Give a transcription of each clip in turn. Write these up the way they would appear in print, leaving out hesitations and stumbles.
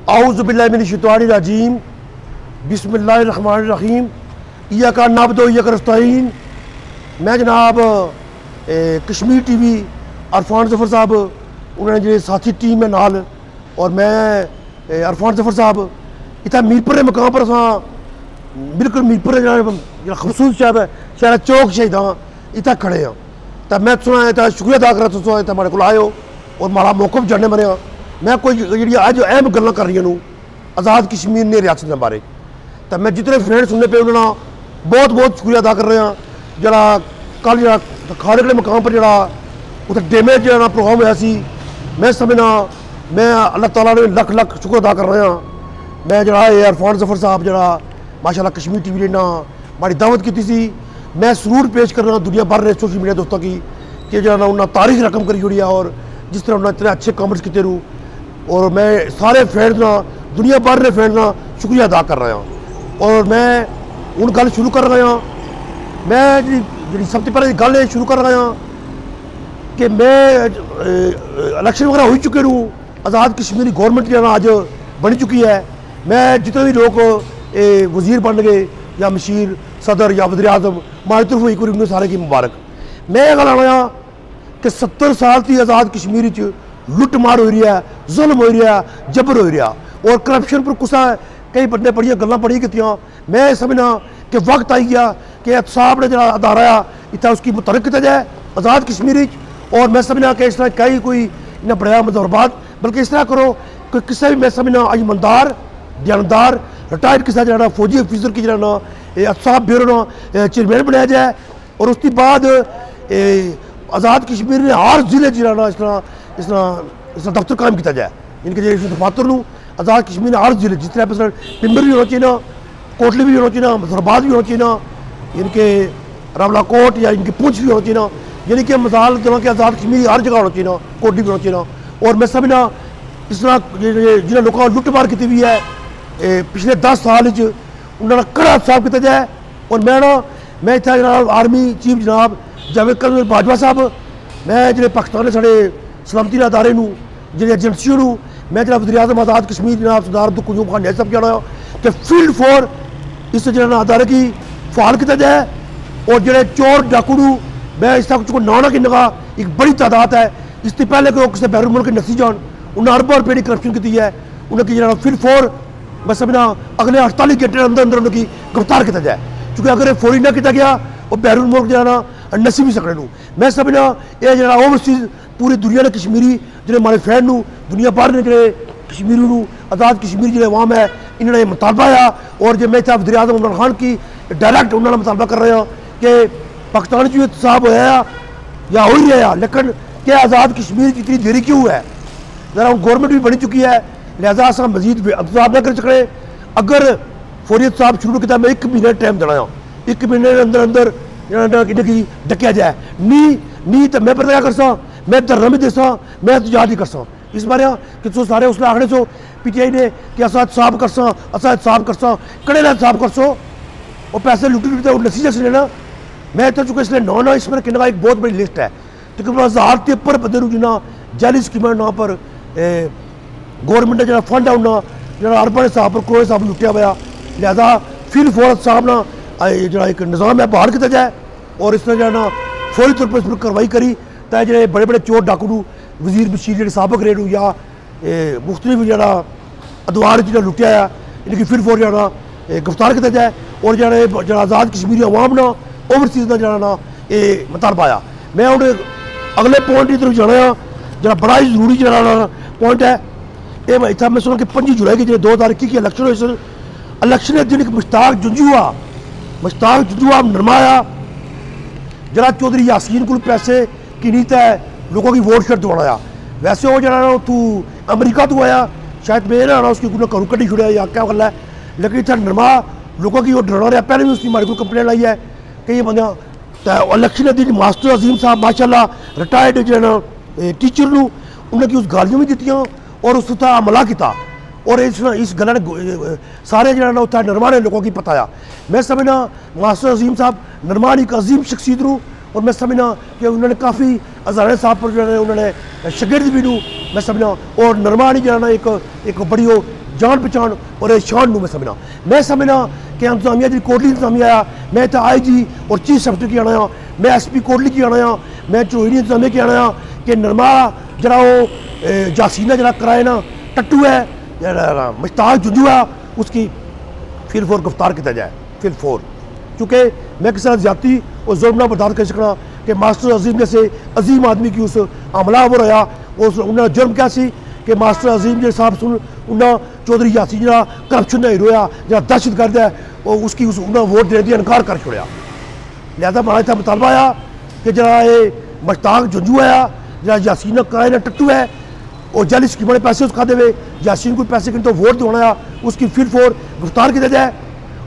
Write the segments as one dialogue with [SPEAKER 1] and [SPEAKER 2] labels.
[SPEAKER 1] औज़ु बिल्लाहि मिनश शैतानिर रजीम बिस्मिल्लाहिर रहमानिर रहीम इय्याका नअबुदु व इय्याका नस्तईन। मैं जनाब कश्मीर टीवी अरफान ज़फ़र साहब उन्होंने जो साथी टीम है नाल और मैं अरफान ज़फ़र साहब इतना मीरपुर के मकाम पर असा बिल्कुल मीरपुर जो खूबसूरत शहर है शहर चौक शहीदा इतना खड़े हाँ। तो मैं सुना इतना शुक्रिया अदा करा तुम इतना मेरे को आए हो और माड़ा मौका भी जानने मरे। मैं कोई जी अज अहम गल्लां कर रही हूँ आज़ाद कश्मीर ने रियासत के बारे। तो मैं जितने फ्रेंड सुनने पे उन्होंने बहुत बहुत शुक्रिया अदा कर रहे हैं। जरा कल जरा खाने के मकाम पर जरा उत डैमेज जो प्रोग्राम होया सी मैं समझना मैं अल्लाह ताला ने लख लख शुक्र अदा कर रहा। मैं जरा अरफान ज़फ़र साहब जरा माशाल्लाह कश्मीर टीवी ने ना बड़ी दावत की सी। मैं सरूर पेश कर रहा दुनिया भर ने सोशल मीडिया दोस्तों की कि जरा उन्हें तारीख रकम करी जुड़ी है और जिस तरह उन्हें इतने अच्छे कमेंट्स किए रू और मैं सारे फ्रेंड्स ना दुनिया भर ने फ्रेंड्स ना शुक्रिया अदा कर रहा हूँ। और मैं हूँ गल शुरू कर रहा हूँ। मैं जी सब तो पहले गल शुरू कर रहा हूँ कि मैं इलेक्शन वगैरह हो चुके हूँ। आज़ाद कश्मीरी गौरमेंट जो अज बनी चुकी है। मैं जितने भी लोग वजीर बन गए या मशीर सदर या वज़ीर आज़म मारी तरफ हुई उन्हें सारे की मुबारक। मैं गल आया कि 70 साल की आज़ाद कश्मीर लुट मार हो रही है, जुल्म हो रहा है, जबर हो रहा और करप्शन पर कुछ कई बंदे बड़िया गल्लां बड़ी कीतियां। मैं समझना कि वक्त आई गया कि एहतसाब ने जरा अदारा इतना उसकी मुतरक किया जाए आज़ाद कश्मीर। और मैं समझना कि इस तरह कई कोई इन्हें बड़ा मजोरबाद बल्कि इस तरह करो कि किसी भी मैं समझना ईमानदार जानदार रिटायर्ड किसी जरा फौजी अफिसर की जरा एहतसाब ब्यूरो चेयरमैन बनाया जाए। और उसके बाद आज़ाद कश्मीर ने हर जिले जरा इस तरह दफ्तर कायम किया जाए। इनके जो दफातर आज़ाद कश्मीर ने हर जिले जिस तरह टिम्बर भी होना चाहिए ना, कोटली भी होना चाहिए ना, मजोरबाद भी होना चाहिए ना, इनके रावलाकोट या इनके पुंछ भी होना चाहिए ना। यानी कि मिसाल देना कि आज़ाद कश्मीर हर जगह होना चाहिए ना, कोटली भी होना चाहिए ना। और मैं समझना इस तरह जिन्हें लोगों ने लुट मार की हुई है पिछले 10 साल उन्होंने कड़ा एहतसाब किया जाए। और मैं इतना जनाब आर्मी चीफ जनाब जावेद कर्नल बाजवा साहब मैं जो पाकिस्तान के साढ़े सलामती अदारे जो एजेंसियों मैं जनाब वज़ीर आज़म आज़ाद कश्मीर जनाब सरदार अब्दुल खान साहब कहना कि फील्ड फोर इस जो अदारे की फाल किया जाए। और जो चोर डाकू मैं इस तक ना गिनगा एक बड़ी तादाद है। इससे पहले कि किसी बैरून मुल्क नसी जान उन्हें अरबों रुपये की करप्शन की है। उन्हें जो फील्ड फोर मैं समझना अगले 48 घंटे के अंदर अंदर उनकी गिरफ्तार किया जाए क्योंकि अगर फौरी ना किया गया और बैरून मुल्क जो नसी भी सकने। मैं समझना यह जो ओवरसीज पूरी दुनिया ने कश्मीरी जो हमारे फ्रेंड दुनिया भर ने जो कश्मीरी आज़ाद कश्मीर जो अवाम है इन्होंने मुतालबा आ। और जो मैं इतना वज़ीर आज़म इमरान खान की डायरैक्ट उन्होंने मुतालबा कर रहे हैं कि पाकिस्तान जो एहतसाब होया या हो ही रहा लेकिन क्या आज़ाद कश्मीर की इतनी देरी क्यों है। जरा गौरमेंट भी बनी चुकी है लिहाजा अस मजीद एहतसाब न कर सकते। अगर फौरी एहतसाब शुरू किया मैं 1 महीने टाइम देना 1 महीने के अंदर अंदर इनकी डकिया जाए नी तो मैं पता कर सा मैं धरना भी दे सा मैं एहतजाज भी कर सा इस बारे कि तुम सारे उसने आखने सो PTI ने कि असा एहतसाब कर सा असा एहतसाब कर सा कड़े एहतसाब कर सो और पैसे लुटी लुटी नसीजा से लेना। मैं इतना चुका इसलिए ना इसमें कि एक बहुत बड़ी लिस्ट है तकरीबन 1000 के ऊपर बंदे जिन्ना जाली स्कीम ना पर गौरमेंट ने जो फंड है उन्हें जो अरबन साहब पर करोड़ साहब लुटिया हुआ। लिहाजा फील्ड फोर्स साहब ना जो एक निज़ाम है बहाल किया जाए और इस तरह जो फौरी तौर पर इस पर कार्रवाई करी तो जो बड़े बड़े चोर डाकू वजीर बशीर जो सबक रेड या मुख्तलिफ जो अदवार जो लुटिया है इनकी फील्ड फोर्स जो गिरफ्तार किया जाए। और जो आज़ाद कश्मीरी अवाम ना ओवरसीज का जो ये मुतालबा आया। मैं हूँ अगले पॉइंट की तरफ जाना जो बड़ा ही जरूरी जो पॉइंट है ये मैं इतना मैं सुना कि 25 जुलाई की जो 2021 की इलेक्शन हुई इलेक्शन के दिन एक मुश्ताक जुंजुआ नरमाया जरा चौधरी यासीन को पैसे की नीत है लोगों की वोट शेयर दौड़ाया। वैसे वो जरा तू अमरीका तो आया शायद मैं ना उसकी घरों कड़ी छुड़िया या क्या गल है लेकिन इतना नरमा लोगों की वो डरा रहा। पहले भी उसकी हमारे को कंप्लेन आई है कई बंद तो इलेक्शन के दिन मास्टर अजीम साहब माशाल्लाह रिटायर्ड जो टीचर उन्हें उस गालियाँ भी दी और उस उत्तर हमला किया। और इस गल ने सारे जो उत्तर नरमान लोगों की पताया। मैं समझना मास्टर अजीम साहब नरमान एक अजीम शख्सियत और मैं समझना कि उन्होंने काफ़ी हज़ारे साहब पर जो उन्होंने शगिर्द भी मैं समझना और नरमान ही जो एक बड़ी वो जान पहचान और शान मैं समझना कि इंतजामिया जी कोटली इंतजामिया आया, मैं इतना IG और चीफ सेक्रेटरी की आना, मैं SP कोटली की आना, मैं चोहरी इंतजामिया की आना कि नरमा जरा वो जासीना जरा कराए ना टट्टू है जरा मुश्ताक जुंजू है उसकी फिर 4 गिरफ्तार किया जाए फिर 4, क्योंकि मैं किसी तरह ज्यादती और जुल्म ना बर्दाश्त कर सकना कि मास्टर अजीम जैसे अजीम आदमी की उस हमला हो रहा उस उन्हें जुर्म क्या सी कि मास्टर अजीम जो साहब सुन उन्हें चौधरी यासीन जरा करप्शन का हीरो आ जरा दहशतगर्द है और उसकी उन्हें वोट देने की इनकार कर छोड़ा। लिहाजा हमारा इतना मुतालबा आया कि जरा ये मुश्ताक जुंजू आया जरा यासीन कराए ना टट्टू है और जाली स्कीम ने पैसे उसका दे यासीन को पैसे किन तो वोट दिवाना उसकी फिर 4 गिरफ्तार किया जाए।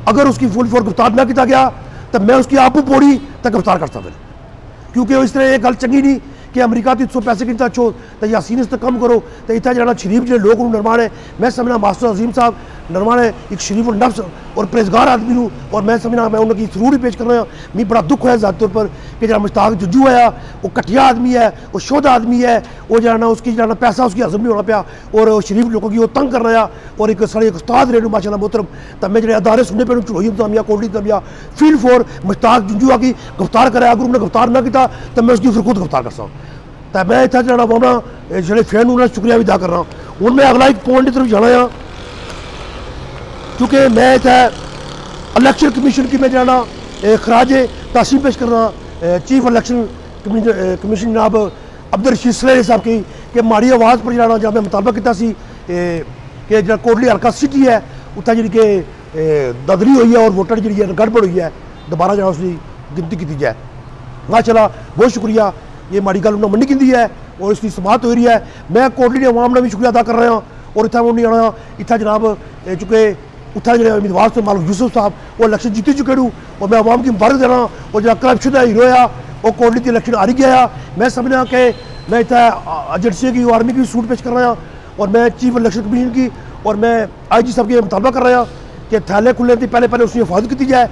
[SPEAKER 1] अगर उसकी फुल 4 गिरफ्तार ना किया गया तो मैं उसकी आपू पौड़ी तक गिरफ्तार कर सकता, क्योंकि इस तरह एक गल चंगी नहीं कि अमरीका तो 100 पैसे कितना अच्छो तो यासीन इस कम करो तो इतना जरा शरीफ जो लोग निर्माण है। मैं समझना मास्टर अजीम साहब निर्माण है एक शरीफ और नफ्स और परहेजगार आदमी हूँ और मैं समझना मैं उनकी जरूर ही पेश कर रहा हूँ। मैं बड़ा दुख है ज़ाती तौर पर कि जरा मुश्ताक जुंजू है वो कटिया आदमी है वो शुद्ध आदमी है वो जरा उसकी जरा पैसा उसकी हजम नहीं होना पाया और शरीफ लोगों की वो तंग कर रहा और एक सारे एक उस्ताद रहे माशाल्लाह मोहतरम तब मैं जो अदारे सुनने पे चढ़ोई इंतजामिया कोटली इंतजामिया फील्ड 4 मुश्ताक जुंजू की गिरफ्तार कराया। अगर उन्हें गिरफ्तार ना किया तो मैं उसकी फिर खुद गिरफ्तार कर सकता। तो मैं इतना जरा अपना जो फ्रेंड उन्होंने शुक्रिया भी अदा कर रहा हूँ। हूँ मैं अगला एक पॉइंट की तरफ जाना है क्योंकि मैं इतना इलेक्शन कमीशन की मैं जाना खराज तासीम पेश कर रहा चीफ इलेक्शन कमीशन जनाब अब्दुल रशीद सलेह साहब की कि माड़ी आवाज़ पर जाना जब मैं मुतालबा किया कि जो कोटली हल्का सिटी है उत्थे जी कि ददरी हुई है और वोटर जी गड़बड़ हुई है दोबारा जाना उसकी गिनती की जाए। माशाल्लाह बहुत शुक्रिया ये माड़ी गल उन्होंने मनी की है और इसकी समात हो रही है। मैं कोटली अवाम ने भी शुक्रिया अदा कर रहा हूँ और इतना नहीं आना इतना जनाब चूँकि उत्थे जो उम्मीदवार से मालूम यूसुफ साहब वो इलेक्शन जीती चुके हूँ और मैं अवाम की मुबारक दे रहा हूँ और जो करप्शन का हीरो है वो कोटली की इलेक्शन हारी गया। मैं समझना कि मैं इतना एजेंसी की आर्मी की सूट पेश कर रहा हूँ और मैं चीफ इलेक्शन कमीशन की और मैं IG साहब के मुतालबा कर रहा हूँ कि थैले खुलने की पहले उसकी हिफाजत की जाए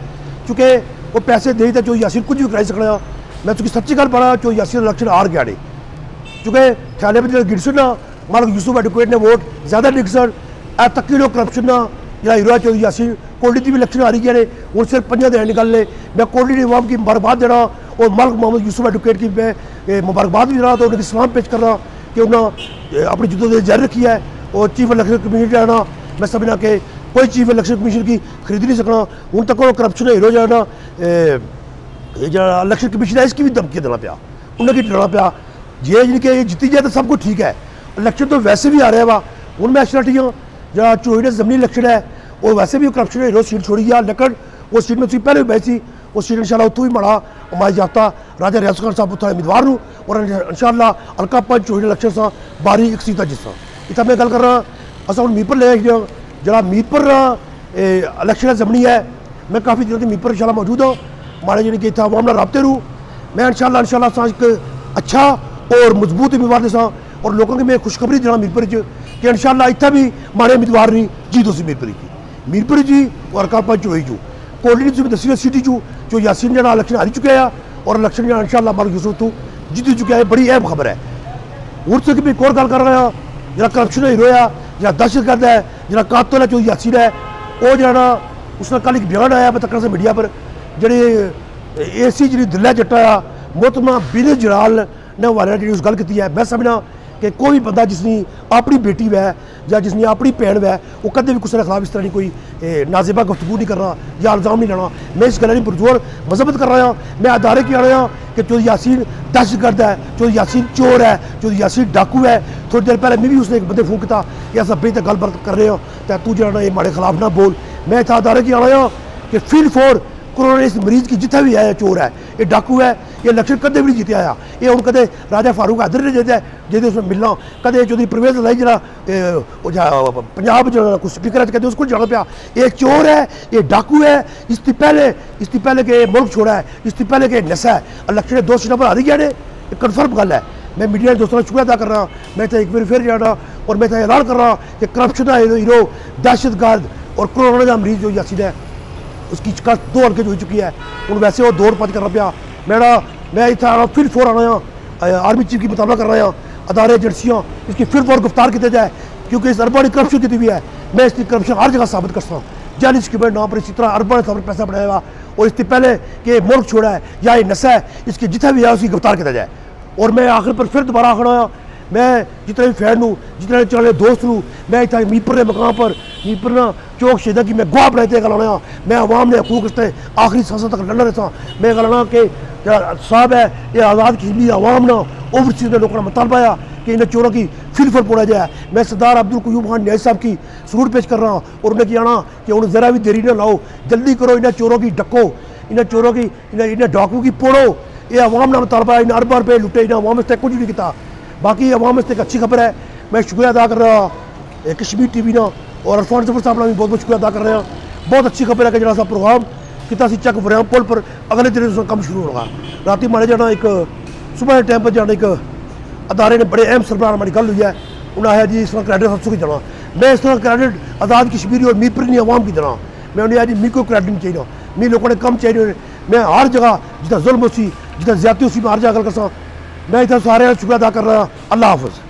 [SPEAKER 1] क्योंकि वो पैसे दे तो जो यासीन कुछ भी कराई सकना। मैं उसकी सच्ची गल पढ़ा जो यासीन इलेक्शन हार गया नहीं क्योंकि थैले में जो गिरसन ना मालक यूसुफ एडवोकेट ने वोट ज़्यादा डिगसन ए तकी लोग करप्शन ना जो हीरो चौधरी यासीन कोटली की भी इलेक्शन हारी गए हूँ सिर्फ 5 दिन निकल ले। मैं कोटली की अवाम की मुबारकबाद दे रहा और मालक मोहम्मद यूसुफ एडवोकेट की मैं मुबारकबाद भी दे रहा तो उनकी सलाम पेश कर रहा कि उन्होंने अपनी जद्दोजहद जारी रखी है और चीफ इलेक्शन कमीशन जाना मैं समझना कि कोई चीफ इलेक्शन कमीशन की खरीद नहीं सकना। हूँ तक करप्शन हीरो जाना जो इलेक्शन कमीशन है इसकी भी धमकी देना पाया उन्हें डरना पाया जे जिनके ये जीती जाए तो सब कुछ ठीक है। इलेक्शन तो वैसे भी आ रहा वा हूँ मैं एक्चुअली जहाँ चोरी जमनी इलेक्शन है और वैसे भी करप्शन हीरो सीट छोड़ी है लेकिन वो सीट में पहले भी बैठी वो सीट इंशाल्लाह उतों ही माड़ा हमारे जाता राजा रियाज खान साहब उत्थे उम्मीदवार हूँ और इंशाल्लाह हल्का 5 चोरी इलेक्शन से बारी एक सीटा जिस इतना मैं गल कर रहा अस हम मीरपुर ले जरा मीरपुर इलेक्शन जमनी है मैं काफ़ी दिनों से मीरपुर इंशाल्लाह मौजूद हूँ हमारे जी कि इतना अवाम रबते रहूँ मैं इंशाल्लाह एक अच्छा और मजबूत उम्मीदवार दसा और लोगों की मैं खुशखबरी देना मीरपुर कि इंशाल्लाह इतना भी हमारे उम्मीदवार नहीं जीत उसी मीरपुर जी और हल्का 5 चोई चू कोटली भी दसी सीटी चू जो यासीन जरा इलेक्शन हारी चुके हैं और इलेक्शन इंशाल्लाह मालक यूसुफ तो जीत चुका है। बड़ी अहम खबर है। उस तक भी एक और गल कर रहा जरा करप्शन हीरो है जरा दहशतगर्द है जरा कातल है जो यासीन है वो जरा उसका कल एक बयान आया तक से मीडिया पर जी AC जी दिल्ला जट्टा मोहतरमा बिन जलाल ने हमारे जी उस गल की है। मैं समझना कि कोई बंदा जिसने अपनी बेटी वै या जिसने अपनी भैन वै वो कदे भी किसी के खिलाफ इस तरह की कोई नाजेबा गुफ्तगू नहीं करना या इल्ज़ाम नहीं लाना। मैं इस गल की पुरजोर मजम्मत कर रहा हूँ। मैं अदारे की आ रहा हूँ कि जो यासीन दहशतगर्द है जो यासीन चोर है जो यासीन डाकू है। थोड़ी देर पहले मैं भी उसने एक बंदे फोन किया कि अस बेहतर गलबात कर रहे हो तो तू जो ये माड़े खिलाफ ना बोल। मैं इतना अदारे की आ रहा हूँ कि फील्ड 4 कोरोना इस मरीज की जितना भी है चोर है ये डाकू है ये इलेक्शन कदे भी नहीं जीते आया ये हूँ कदे राजा फारूक हैदर ने जीता जिसे उसमें मिलना कदे चौधरी परवेज लाई जरा पंजाब जो कुछ स्पीकर कहते उसको जाना पाया। ये चोर है ये डाकू है इससे पहले के मुल्क छोड़ा है इससे पहले के नशा है इलेक्शन 2 सीटों पर हारी गया ने कन्फर्म गल है। मैं मीडिया के दोस्तों का शुक्रिया अदा कर रहा मैं तो एक बार फिर जाना और मैं तो ऐलान कर रहा कि करप्शन का हीरो दहशतगर्द और कोरोना का मरीज जो यासीन है उसकी शिकायत 2 हल्के हो चुकी है। हूँ वैसे वो दौड़ भज करना पाया मैं इतना आना फिर 4 आना आर्मी चीफ की मुताबा कर रहा अदारे एजेंसियाँ इसकी फिर 4 गिरफ्तार किए जाए क्योंकि इस अरबा ने करप्शन की हुई है। मैं इसकी करप्शन हर जगह साबित करता हूँ। जाली स्कीमें नाम पर इसी तरह अरबा ने सब पैसा बनाया हुआ, और इससे पहले कि मुल्क छोड़ा है या ये नशा है, इसकी जितना भी है उसकी गिरफ्तार किया जाए। और मैं आखिर पर फिर दोबारा खड़ा आया, मैं जितने भी फैन हूँ, जितने चले दोस्त हूँ, मैं इतना मीपर के मकाम पर मीपर ना चौक शहीदा की मैं गवाह बनाते गलाना, मैं आवाम ने हकूक इसते आखिरी सांस तक लड़ना रहता। मैं गलाना कि साहब है ये आज़ाद कश्मीर आवाम ना ओवरसीज ने लोगों ने मुतालबा है कि इन्हें चोरों की फिर पोड़ा जाए। मैं सरदार अब्दुल कयूम खान न्याय साहब की सरूर पेश कर रहा हूँ, और उन्हें कहना कि उन्हें ज़रा भी देरी ना लाओ, जल्दी करो, इन्हें चोरों की डको, इन्हें चोरों की इन्हें डाकुओं की पोड़ो। ये अवाम ना मुतालबा है, इन्हें अरबा रुपये लुटे, इन्हें अवाम इससे कुछ नहीं किया। बाकी अवाम इससे एक अच्छी खबर है। मैं शुक्रिया अदा कर रहा कश्मीर टीवी ना और अरफान जफर साहब ने भी बहुत बहुत शुक्रिया अदा कर रहे हैं। बहुत अच्छी खबर है कि जरा सा प्रोग्राम कितना सी चक वरियाम पुल पर अगले दिन उसका कम शुरू होगा। रात मारे जाना एक सुबह टाइम पर जाना एक अदारे ने बड़े अहम सरबराह हमारी गल हुई है, उन्हें आया जी इस तरह क्रेडिट सबसे की जाना। मैं इस तरह क्रेडिट आज़ाद कश्मीरी और मीरपुरी अवाम की देना। मैं उन्हें आज मी को क्रेडिट नहीं चाहिए, मी लोगों ने कम चाहिए। मैं हर जगह जितना जुल्म हो सी जितना ज्यादा हो सी मैं हर जगह कर सकता। मैं इतना सारे शुक्रिया अदा कर रहा। अल्लाह हाफ़िज़।